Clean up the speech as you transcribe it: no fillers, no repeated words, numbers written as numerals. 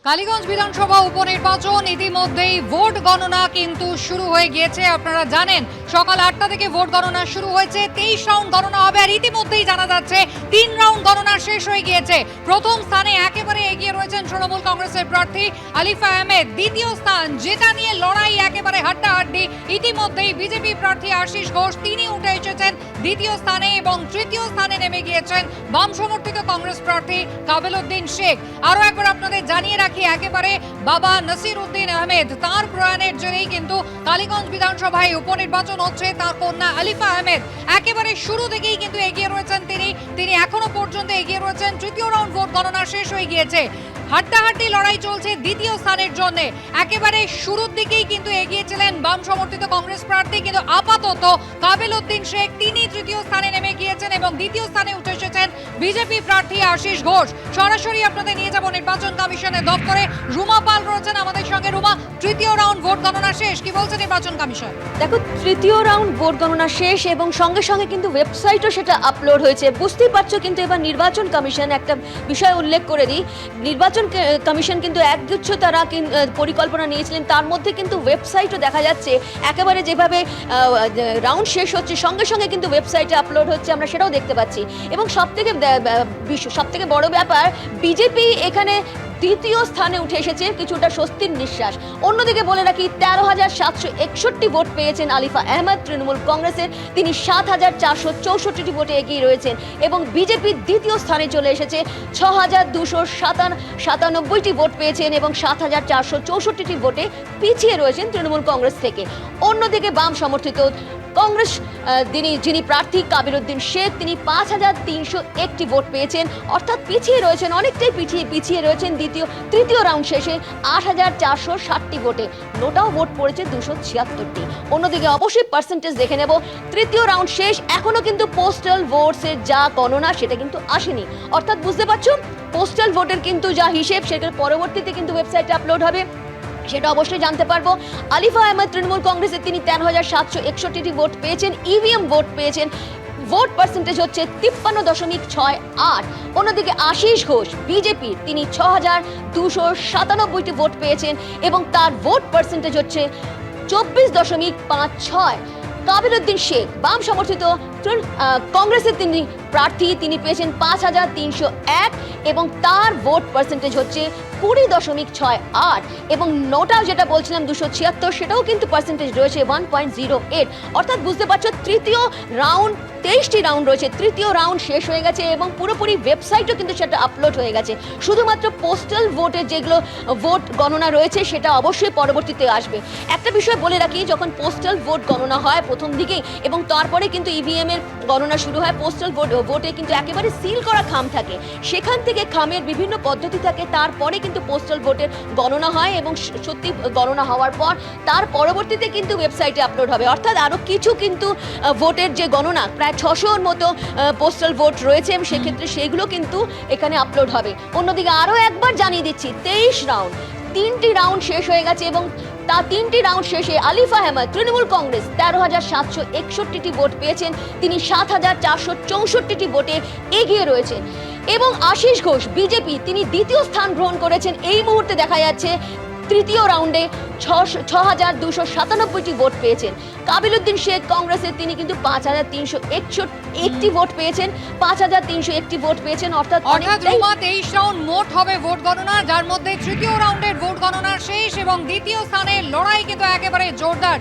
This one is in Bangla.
কালীগঞ্জ বিধানসভা উপনির্বাচন ইতিমধ্যেই ভোট গণনা কিন্তু শুরু হয়ে গিয়েছে। আপনারা জানেন সকাল 8টা থেকে ভোট গণনা শুরু হয়েছে। 23 রাউন্ড গণনা হবে আর ইতিমধ্যেই জানা যাচ্ছে 3 রাউন্ড গণনা শেষ হয়ে গিয়েছে। প্রথম স্থানে একেবারে এগিয়ে রয়েছেন তৃণমূল কংগ্রেসের প্রার্থী আলিফা আহমেদ। দ্বিতীয় স্থান যেটা নিয়ে লড়াই একেবারে হাড্ডাহাড্ডি, ইতিমধ্যেই বিজেপি প্রার্থী আশিস ঘোষ তিনি উঠে এসেছেন দ্বিতীয় স্থানে এবং তৃতীয় স্থানে নেমে গিয়েছেন বাম সমর্থিত কংগ্রেস প্রার্থী কাবিল উদ্দিন শেখ। আরো একবার আপনাদের জানিয়ে রাখি, একেবারে বাবা নসির উদ্দিন আহমেদ তার প্রয়াণের জেরেই কিন্তু কালীগঞ্জ বিধানসভায় উপনির্বাচন হচ্ছে। তার কন্যা আলিফা আহমেদ একেবারে শুরু থেকেই কিন্তু এগিয়ে রয়েছেন। তিনি এখনো পর্যন্ত এগিয়ে রয়েছেন। তৃতীয় রাউন্ড ভোট গণনা শেষ হয়ে গিয়েছে। হাড্ডাহাড্ডি লড়াই চলছে দ্বিতীয় স্থানের জন্য। একেবারে শুরুর দিকেই কিন্তু এগিয়েছিলেন বাম সমর্থিত কংগ্রেস প্রার্থী, কিন্তু আপাতত কাবিল উদ্দিন শেখ তিনি তৃতীয় স্থানে নেমে গিয়েছেন এবং দ্বিতীয় স্থানে উঠে এসেছেন বিজেপি প্রার্থী আশিস ঘোষ। সরাসরি আপনাদের নিয়ে যাব নির্বাচন কমিশনের দপ্তরে। রুমা পাল রয়েছেন আমাদের সঙ্গে। রুমা, তৃতীয় রাউন্ড ভোট গণনা শেষ, কি বলছে নির্বাচন কমিশন? দেখো, তৃতীয় রাউন্ড ভোট গণনা শেষ এবং সঙ্গে সঙ্গে কিন্তু ওয়েবসাইটও সেটা আপলোড হয়েছে। বুঝতেই পারছো কিন্তু এবার নির্বাচন কমিশন একটা বিষয় উল্লেখ করে দিই। নির্বাচন কমিশন কিন্তু একগুচ্ছ তারা পরিকল্পনা নিয়েছিলেন, তার মধ্যে কিন্তু ওয়েবসাইটও দেখা যাচ্ছে একেবারে যেভাবে রাউন্ড শেষ হচ্ছে সঙ্গে সঙ্গে কিন্তু ওয়েবসাইটে আপলোড হচ্ছে, আমরা সেটাও দেখতে পাচ্ছি। এবং সবথেকে বড় ব্যাপার, বিজেপি এখানে দ্বিতীয় স্থানে উঠে এসেছে, কিছুটা স্বস্তির নিঃশ্বাস। অন্যদিকে বলে রাখি, 13,761 ভোট পেয়েছেন আলিফা আহমেদ তৃণমূল কংগ্রেসের। তিনি 7,464টি ভোটে এগিয়ে রয়েছেন এবং বিজেপি দ্বিতীয় স্থানে চলে এসেছে। 6,297টি ভোট পেয়েছেন এবং 7,464টি ভোটে পিছিয়ে রয়েছেন তৃণমূল কংগ্রেস থেকে। অন্যদিকে বাম সমর্থিত কংগ্রেস যিনি প্রার্থী কাবিল উদ্দিন শেখ, তিনি 5,301টি ভোট পেয়েছেন, অর্থাৎ পিছিয়ে রয়েছেন, অনেকটাই পিছিয়ে রয়েছেন তৃতীয় রাউন্ড শেষে 8,460টি ভোটে। নোটাও ভোট পড়েছে 276টি। অন্যদিকে অবশ্যই পার্সেন্টেজ দেখে নেব। তৃতীয় রাউন্ড শেষ, এখনো কিন্তু পোস্টাল ভোটসের যা গণনা সেটা কিন্তু আসেনি, অর্থাৎ বুঝতে পারছো পোস্টাল ভোটের কিন্তু যা হিসেব সেটা পরবর্তীতে কিন্তু ওয়েবসাইটে আপলোড হবে, সেটা অবশ্যই জানতে পারবো। আলিফা আহমেদ তৃণমূল কংগ্রেসের তিনি 13,761টি ভোট পেয়েছেন, ইভিএম ভোট পেয়েছেন। ভোট পার্সেন্টেজ হচ্ছে 53.68। অন্যদিকে আশিস ঘোষ বিজেপির, তিনি 6,297টি ভোট পেয়েছেন এবং তার ভোট পার্সেন্টেজ হচ্ছে 24.56। কাবিল উদ্দিন শেখ বাম সমর্থিত কংগ্রেসের তিনি প্রার্থী, তিনি পেয়েছেন 5,301 এবং তার ভোট পার্সেন্টেজ হচ্ছে 20.68। এবং নোটাও যেটা বলছিলাম 276, সেটাও কিন্তু পার্সেন্টেজ রয়েছে 1.08। অর্থাৎ বুঝতে পারছো তৃতীয় রাউন্ড, 23টি রাউন্ড রয়েছে, তৃতীয় রাউন্ড শেষ হয়ে গেছে এবং পুরোপুরি ওয়েবসাইটও কিন্তু সেটা আপলোড হয়ে গেছে। শুধুমাত্র পোস্টাল ভোটের যেগুলো ভোট গণনা রয়েছে সেটা অবশ্যই পরবর্তীতে আসবে। একটা বিষয় বলে রাখি, যখন পোস্টাল ভোট গণনা হয় প্রথম দিকেই এবং তারপরে কিন্তু ইভিএম এর গণনা শুরু হয়, পোস্টাল ভোটে কিন্তু একেবারে সিল করা খাম থাকে, সেখান থেকে খামের বিভিন্ন পদ্ধতি থাকে, তারপরে কিন্তু পোস্টাল ভোটের গণনা হয় এবং সত্যি গণনা হওয়ার পর তার পরবর্তীতে কিন্তু ওয়েবসাইটে আপলোড হবে। অর্থাৎ আরও কিছু কিন্তু ভোটের যে গণনা, প্রায় 600-র মতো পোস্টাল ভোট রয়েছে এবং সেক্ষেত্রে সেইগুলো কিন্তু এখানে আপলোড হবে। অন্যদিকে আরও একবার জানিয়ে দিচ্ছি, 23 রাউন্ড, 3টি রাউন্ড শেষ হয়ে গেছে এবং তা 3টি রাউন্ড শেষে আলিফা আহমেদ তৃণমূল কংগ্রেস 13,761টি ভোট পেয়েছেন, তিনি 7,464টি ভোটে এগিয়ে রয়েছেন। এবং আশিস ঘোষ বিজেপি, তিনি দ্বিতীয় স্থান গ্রহণ করেছেন। এই মুহূর্তে দেখা যাচ্ছে তৃতীয় রাউন্ডে 6,297টি ভোট পেয়েছেন। কাবিল উদ্দিন শেখ কংগ্রেসের, তিনি কিন্তু 5,301টি ভোট পেয়েছেন, 5,301টি ভোট পেয়েছেন। অর্থাৎ 23 রাউন্ড মোট হবে ভোট গণনা, যার মধ্যে তৃতীয় রাউন্ডের ভোট গণনা শেষ এবং দ্বিতীয় স্থানের লড়াই কিন্তু একেবারে জোরদার।